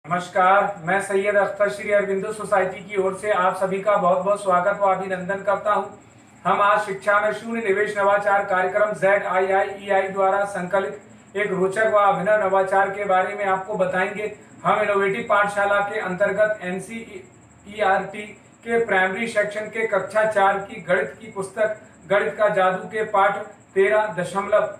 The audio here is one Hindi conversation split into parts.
नमस्कार, मैं सैयद अख्तर श्री अरविंदो सोसाइटी की ओर से आप सभी का बहुत बहुत स्वागत व अभिनंदन करता हूं। हम आज शिक्षा में शून्य निवेश नवाचार कार्यक्रम ZIIEI द्वारा संकलित एक रोचक व अभिनव नवाचार के बारे में आपको बताएंगे। हम इनोवेटिव पाठशाला के अंतर्गत NCERT के प्राइमरी सेक्शन के कक्षा 4 की गणित की पुस्तक गणित का जादू के पाठ 13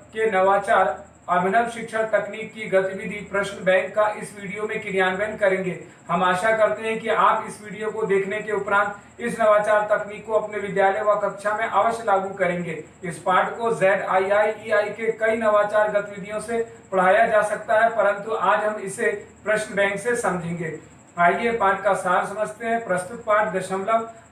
के नवाचार अभिनव शिक्षण तकनीक की गतिविधि प्रश्न बैंक का इस वीडियो में क्रियान्वयन करेंगे। हम आशा करते हैं कि आप इस वीडियो को देखने के उपरांत इस नवाचार तकनीक को अपने विद्यालय व कक्षा में अवश्य लागू करेंगे। इस पाठ को ZIIEI के कई नवाचार गतिविधियों से पढ़ाया जा सकता है, परंतु आज हम इसे प्रश्न बैंक से समझेंगे। आइए पाठ का सार समझते हैं। प्रस्तुत पाठ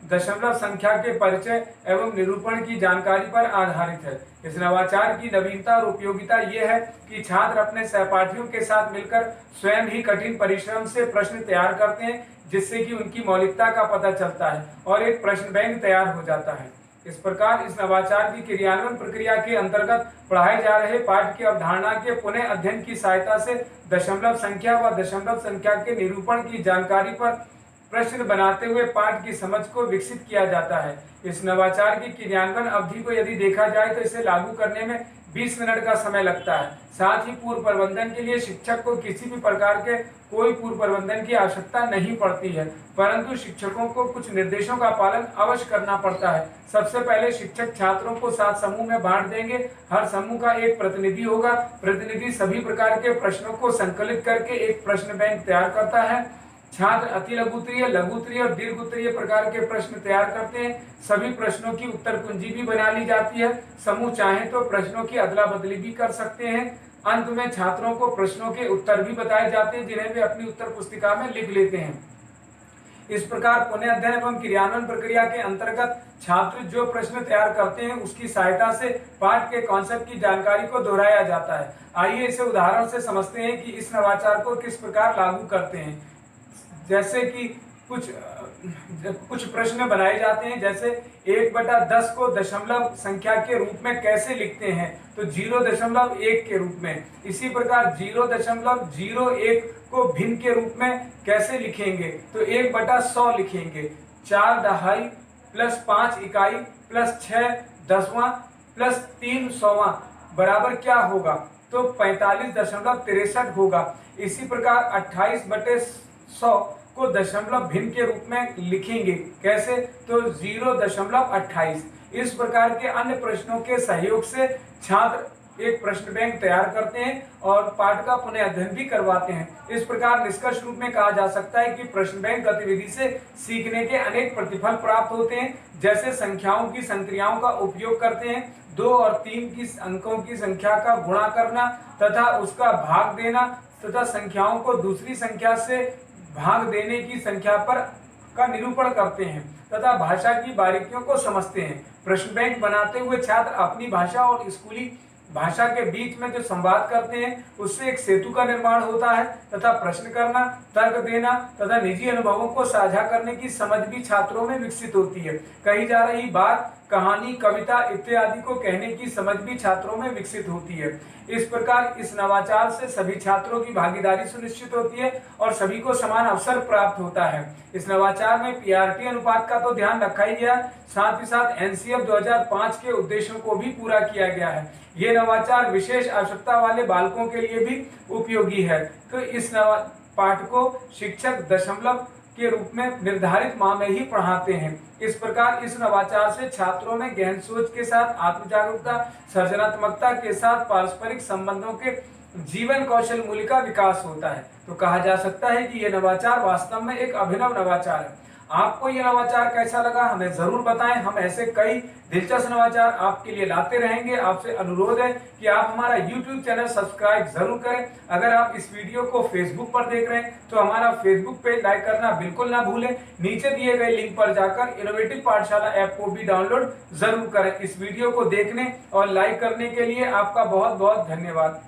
दशमलव संख्या के परिचय एवं निरूपण की जानकारी पर आधारित है। इस नवाचार की नवीनता और उपयोगिता यह है कि छात्र अपने सहपाठियों के साथ मिलकर स्वयं ही कठिन परिश्रम से प्रश्न तैयार करते हैं, जिससे कि उनकी मौलिकता का पता चलता है और एक प्रश्न बैंक तैयार हो जाता है। इस प्रकार इस नवाचार की क्रियान्वयन प्रक्रिया के अंतर्गत पढ़ाए जा रहे पाठ की अवधारणा के पुनः अध्ययन की सहायता से दशमलव संख्या व दशमलव संख्या के निरूपण की जानकारी पर प्रश्न बनाते हुए पाठ की समझ को विकसित किया जाता है। इस नवाचार की क्रियान्वयन अवधि को यदि देखा जाए तो इसे लागू करने में 20 मिनट का समय लगता है। साथ ही पूर्व प्रबंधन के लिए शिक्षक को किसी भी प्रकार के कोई पूर्व प्रबंधन की आवश्यकता नहीं पड़ती है, परंतु शिक्षकों को कुछ निर्देशों का पालन अवश्य करना पड़ता है। सबसे पहले शिक्षक छात्रों को 7 समूह में बांट देंगे। हर समूह का एक प्रतिनिधि होगा। प्रतिनिधि सभी प्रकार के प्रश्नों को संकलित करके एक प्रश्न बैंक तैयार करता है। छात्र अति लघुत्तरीय, लघुत्तरीय और दीर्घ उत्तरीय प्रकार के प्रश्न तैयार करते हैं। सभी प्रश्नों की उत्तर कुंजी भी बना ली जाती है। समूह चाहे तो प्रश्नों की अदला बदली भी कर सकते हैं। अंत में छात्रों को प्रश्नों के उत्तर भी बताए जाते हैं, जिन्हें वे अपनी उत्तर पुस्तिका में लिख लेते हैं। इस प्रकार पुनः अध्ययन एवं क्रियान्वयन प्रक्रिया के अंतर्गत छात्र जो प्रश्न तैयार करते हैं उसकी सहायता से पाठ के कॉन्सेप्ट की जानकारी को दोहराया जाता है। आइए इसे उदाहरण से समझते हैं कि इस नवाचार को किस प्रकार लागू करते हैं। जैसे कि कुछ प्रश्न बनाए जाते हैं, जैसे 1/10 को दशमलव संख्या के रूप में कैसे लिखते हैं, तो 0.1 के रूप में। इसी प्रकार 0.01 को भिन्न के रूप में कैसे लिखेंगे, तो 1/100 लिखेंगे। 4 दहाई प्लस 5 इकाई प्लस 6 दसवां प्लस 3 सौवां बराबर क्या होगा, तो 45.63 होगा। इसी प्रकार 28/100 को दशमलव भिन्न के रूप में लिखेंगे, कैसे, तो 0.28। इस प्रकार के अन्य प्रश्नों के सहयोग से छात्र एक प्रश्न बैंक तैयार करते हैं और पाठ का पुनः अध्ययन भी करवाते हैं। इस प्रकार निष्कर्ष रूप में कहा जा सकता है कि प्रश्न बैंक गतिविधि से सीखने के अनेक प्रतिफल प्राप्त होते हैं, जैसे संख्याओं की संक्रियाओं का उपयोग करते हैं, 2 और 3 की अंकों की संख्या का गुणा करना तथा उसका भाग देना, तथा संख्याओं को दूसरी संख्या से भाग देने की संख्या पर का निरूपण करते हैं तथा भाषा की बारीकियों को समझते हैं। प्रश्न बैंक बनाते हुए छात्र अपनी भाषा और स्कूली भाषा के बीच में जो संवाद करते हैं उससे एक सेतु का निर्माण होता है तथा प्रश्न करना, तर्क देना तथा निजी अनुभवों को साझा करने की समझ भी छात्रों में विकसित होती है। कही जा रही बात, कहानी, कविता इत्यादि को कहने की समझ भी छात्रों में विकसित होती है। इस प्रकार इस नवाचार से सभी छात्रों की भागीदारी सुनिश्चित होती है और सभी को समान अवसर प्राप्त होता है। इस नवाचार में PRT अनुपात का तो ध्यान रखा ही गया, साथ ही साथ NCF 2005 के उद्देश्यों को भी पूरा किया गया है। ये नवाचार विशेष आवश्यकता वाले बालकों के लिए भी उपयोगी है। तो इस पाठ को शिक्षक दशमलव के रूप में निर्धारित माह में ही पढ़ाते हैं। इस प्रकार इस नवाचार से छात्रों में गहन सोच के साथ आत्म जागरूकता, सर्जनात्मकता के साथ पारस्परिक संबंधों के जीवन कौशल मूल्य का विकास होता है। तो कहा जा सकता है कि यह नवाचार वास्तव में एक अभिनव नवाचार है। आपको यह नवाचार कैसा लगा हमें जरूर बताएं। हम ऐसे कई दिलचस्प नवाचार आपके लिए लाते रहेंगे। आपसे अनुरोध है कि आप हमारा YouTube चैनल सब्सक्राइब जरूर करें। अगर आप इस वीडियो को Facebook पर देख रहे हैं तो हमारा Facebook पेज लाइक करना बिल्कुल ना भूलें। नीचे दिए गए लिंक पर जाकर इनोवेटिव पाठशाला ऐप को भी डाउनलोड जरूर करें। इस वीडियो को देखने और लाइक करने के लिए आपका बहुत बहुत धन्यवाद।